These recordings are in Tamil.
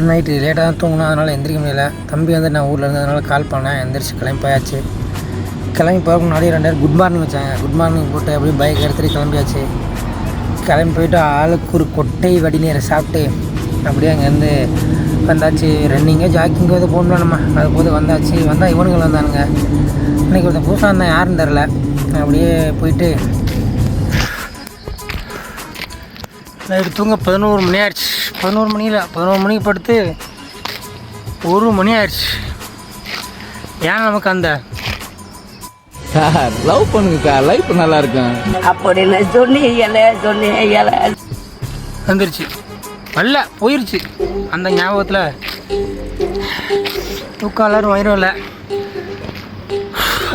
நைட்டு லேட்டாக தான் தூங்கினா, அதனால் எந்திரிக்க முடியல. தம்பி வந்து நான் ஊரில் இருந்ததுனால கால் பண்ணேன். எந்திரிச்சு கிளம்பி போயாச்சு. கிளம்பி போகிறதுக்கு முன்னாடி 2 பேர் குட் மார்னிங் வச்சாங்க. குட் மார்னிங் போட்டு அப்படியே பைக் எடுத்துகிட்டு கிளம்பியாச்சு. கிளம்பி போய்ட்டு ஆளுக்கு ஒரு கொட்டை வடிநீரை சாப்பிட்டு அப்படியே அங்கேருந்து வந்தாச்சு. ரன்னிங்கோ ஜாக்கிங்கோ இது போடணும் நம்ம. அது போது வந்தாச்சு. வந்தால் இவனுங்கள் வந்தானுங்க. இன்றைக்கி ஒருத்தன் புதுசாக இருந்தான், யாருன்னு தெரில. அப்படியே போயிட்டு நைட்டு தூங்க 11 மணி ஆயிடுச்சு. 11 மணியில் 11 மணிக்கு படுத்து 1 மணி ஆயிடுச்சு. ஏன் நமக்கு அந்த சார் லவ் பண்ணுங்க, லைஃப் நல்லா இருக்கும் அப்படின்னு சொன்னீங்கல்ல வந்துருச்சு. வரல போயிடுச்சு. அந்த ஞாபகத்தில் தூக்கம் எல்லோரும் வயிறும் இல்லை.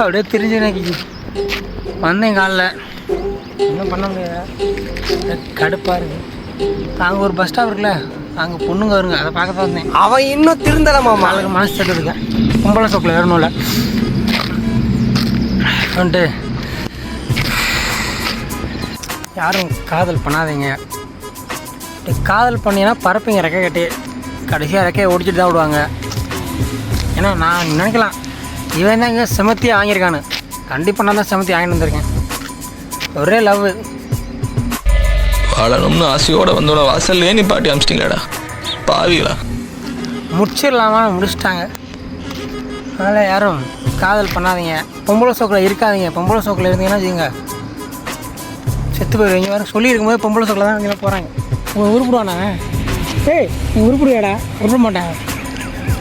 அப்படியே தெரிஞ்சு எனக்கு வந்தேன் காலைல. இன்னும் பண்ண முடியாது, கடுப்பாக இருக்குது. அங்கே ஒரு பஸ் ஸ்டாப் இருக்குல்ல, அங்கே பொண்ணுங்க வருங்க, அதை பார்க்க தான் வந்தேன். அவன் இன்னும் திருந்தலாமா? அவளுக்கு மனசு தட்டு இருக்கேன். கும்பல சோக்கில் ஏறணும்ல வந்துட்டு. யாரும் காதல் பண்ணாதீங்க. காதல் பண்ணினா பறப்பீங்க ரெக்கை கட்டி, கடைசியாக ரெக்கையை ஒடிச்சிட்டு தான் விடுவாங்க. ஏன்னா நான் நினைக்கலாம் இவன் தான் இங்கே செமத்தியாக வாங்கியிருக்கானு. கண்டிப்பாக நான் தான் செமத்தி வாங்கிட்டு வந்திருக்கேன். ஒரே லவ். வாழணும்னு ஆசையோடு வந்தோட வாசல்லே நீ பாட்டி அமிச்சிட்டிங்களாடா பாவிகளா. முடிச்சிடலாமா, முடிச்சிட்டாங்க. அதனால் யாரும் காதல் பண்ணாதீங்க. பொம்பளை சோக்கில் இருக்காதீங்க. பொம்பளை சோக்கில் இருந்தீங்கன்னா வச்சுங்க செத்து போயிடுவீங்க. வேறு சொல்லியிருக்கும் போது பொம்பளை சோக்கில் தான் இங்கே போகிறாங்க. உங்களை உருப்பிடுவானாங்க? ஏய் நீ உருப்பிடுவாடா? உருப்பிட மாட்டாங்க.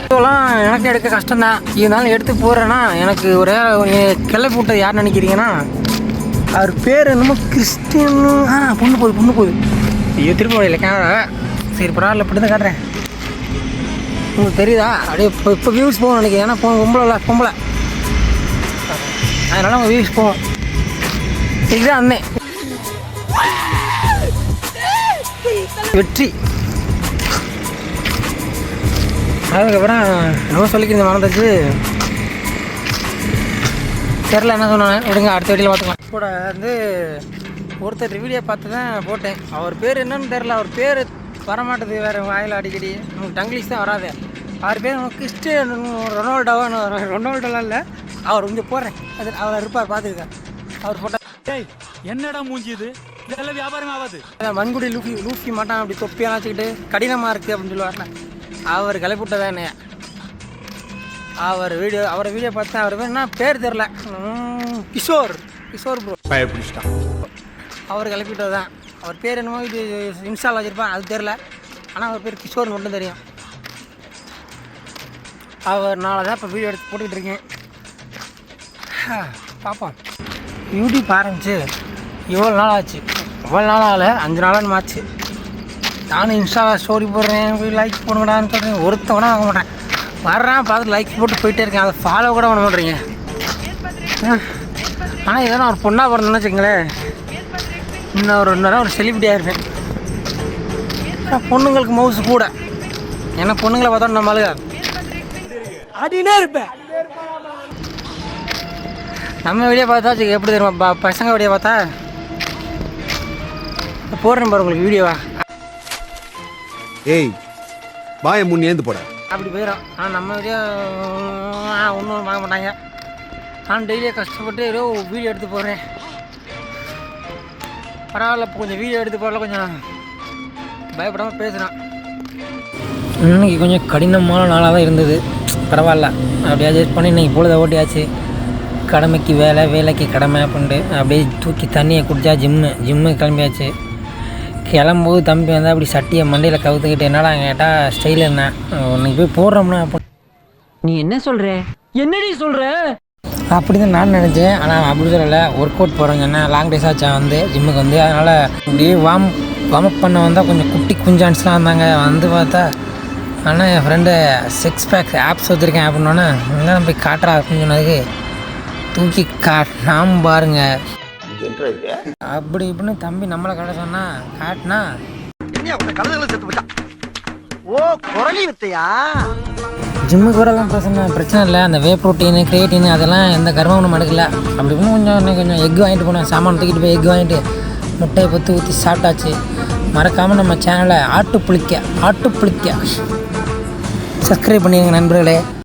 இதெல்லாம் எனக்கு எடுக்க கஷ்டம்தான். இருந்தாலும் எடுத்து போகிறேன்னா எனக்கு ஒரே கிளப்பி விட்டது யார் நினைக்கிறீங்கன்னா, அவர் பேர் என்னமோ கிறிஸ்டின். பொண்ணு போகுது. ஐயோ திரும்ப இல்லை கேமரா. சரி பரவாயில்ல, இப்படி தான் காட்டுறேன். உங்களுக்கு தெரியுதா? அப்படியே இப்போ வியூஸ் போகணும்னு நினைக்கிறேன். ஏன்னா பொம்பளை அதனால் அவங்க வியூஸ் போவோம். இதுதான் அண்ணே வெற்றி. அதுக்கப்புறம் நம்ம சொல்லிக்கிறது மறந்துச்சு. தெரில என்ன சொன்னாங்க, விடுங்க அடுத்த வீடியோவில் பார்த்துக்கலாம். கூட வந்து ஒருத்தர் வீடியோ பார்த்து தான் போட்டேன். அவர் பேர் என்னன்னு தெரில. அவர் பேர் வரமாட்டேது வேறு வாயில் அடிக்கடி. நமக்கு டங்கிலீஷ் தான் வராது. அவர் பேர் நம்ம கிறிஸ்டியன் ரொனால்டோலாம் இல்லை. அவர் கொஞ்சம் போடுறேன். அது அவர் இருப்பார், பார்த்துருக்கேன். அவர் போட்டோ என்னடா மூஞ்சி இது, இதெல்லாம் வியாபாரம் ஆகாது. மண்குடி லூஃபி மாட்டான், அப்படி தொப்பியெல்லாம் வச்சுக்கிட்டு கடினமாக இருக்குது அப்படின்னு சொல்லுவார்ல. அவர் கிளப்பிவிட்டதான் என்னைய. அவரை வீடியோ பார்த்தேன். அவர் பேர் என்ன பேர் தெரில. கிஷோர் ப்ரோ பயப்பிடிச்சிட்டான். அவர் கிளப்பிவிட்டது தான். அவர் பேர் என்னமோ இது இன்ஸ்டால் வச்சுருப்பேன், அது தெரில. ஆனால் அவர் பேர் கிஷோர் மட்டும் தெரியும். அவர் நாளை தான் இப்போ வீடியோ எடுத்து போட்டுக்கிட்டு இருக்கேன். பார்ப்போம். யூடியூப் ஆரம்பிச்சு இவ்வளோ நாள் ஆச்சு. இவ்வளோ நாள் ஆகலை, 5 நாளான்னு ஆச்சு. நானும் இன்ஸ்டாவில் ஸ்டோரி போடுறேன், போய் லைக் போடுங்கடான்னு சொல்கிறேன். ஒருத்தவனா வாங்க மாட்டேன். வர்றேன் பார்த்து லைக் போட்டு போயிட்டே இருக்கேன். அதை ஃபாலோ கூட பண்ண மாட்டேறீங்க. ஆனால் இதெல்லாம் ஒரு பொண்ணாக பிறந்தேன்னு வச்சுங்களேன், இன்னும் ஒரு 2 நேரம் ஒரு செலிபிரிட்டியாக இருப்பேன். பொண்ணுங்களுக்கு மவுசு கூட. ஏன்னா பொண்ணுங்களை பார்த்தா நம்ம அழுகா அடினே இருப்பேன். நம்ம வீடியோ பார்த்தா எப்படி தெரியுமா, பசங்க வீடியோ பார்த்தா போடுறேன் பாரு உங்களுக்கு வீடியோவா. ஏய் வாய முன் ஏந்து போட அப்படி போயிடும். ஆனால் நம்ம வீடியோ ஒன்றும் வாங்க மாட்டாங்க. நான் டெய்லியாக கஷ்டப்பட்டு ஏதோ வீடியோ எடுத்து போடுறேன். பரவாயில்ல, இப்போ கொஞ்சம் வீடியோ எடுத்து போடல, கொஞ்சம் பயப்படாமல் பேசுகிறான். இன்றைக்கி கொஞ்சம் கடினமான நாளாக தான் இருந்தது. பரவாயில்ல, அப்படியே அட்ஜஸ்ட் பண்ணி இன்றைக்கி பொழுத ஓட்டியாச்சு. கடமைக்கு வேலை, வேலைக்கு கடமை அப்படின்ட்டு அப்படியே தூக்கி தண்ணியை குடித்தா ஜிம்மு கிளம்பியாச்சு. கிளம்போது தம்பி வந்தால் அப்படி சட்டியை மண்டையில் கவுத்துக்கிட்டு என்னடா கேட்டால் ஸ்டைல் என்ன இன்னைக்கு போய் போடுறோம்னா அப்போ நீ என்ன சொல்ற? என்னடி சொல்ற? அப்படி தான் நான் நினச்சேன். ஆனால் அப்படி சொல்லலை. ஒர்க் அவுட் போகிறேங்க, என்ன லாங் டேஸ் ஆச்சா வந்து ஜிம்முக்கு வந்து. அதனால் இப்படியே வார்ம் அப் பண்ண வந்தால் கொஞ்சம் குட்டி குஞ்சான்ஸ்லாம் வந்தாங்க. வந்து பார்த்தா ஆனால் என் ஃப்ரெண்டு 6 பேக்ஸ் ஆப்ஸ் வச்சுருக்கேன் அப்படின்னோன்னே இங்கே போய் காட்டுறா அப்படின்னு சொன்னதுக்கு தூக்கி காட்டினாம் பாருங்க. அப்படி இப்படின்னு தம்பி நம்மளை காட்ட சொன்னா காட்டினா ஜிம்முக்கு வரலாம் பிரச்சனை இல்லை. அந்த வே ப்ரோட்டீனு கிரியேட்டின் அதெல்லாம் எந்த கர்மம் ஒன்றும் எடுக்கல. அப்படி இப்படின்னு கொஞ்சம் எக் வாங்கிட்டு போனேன். சாமான் தூக்கிட்டு போய் எக் வாங்கிட்டு முட்டையை பற்றி ஊற்றி சாப்பிட்டாச்சு. மறக்காமல் நம்ம சேனலை ஆட்டு புளிக்க சப்ஸ்கிரைப் பண்ணிடுங்க நண்பர்களே.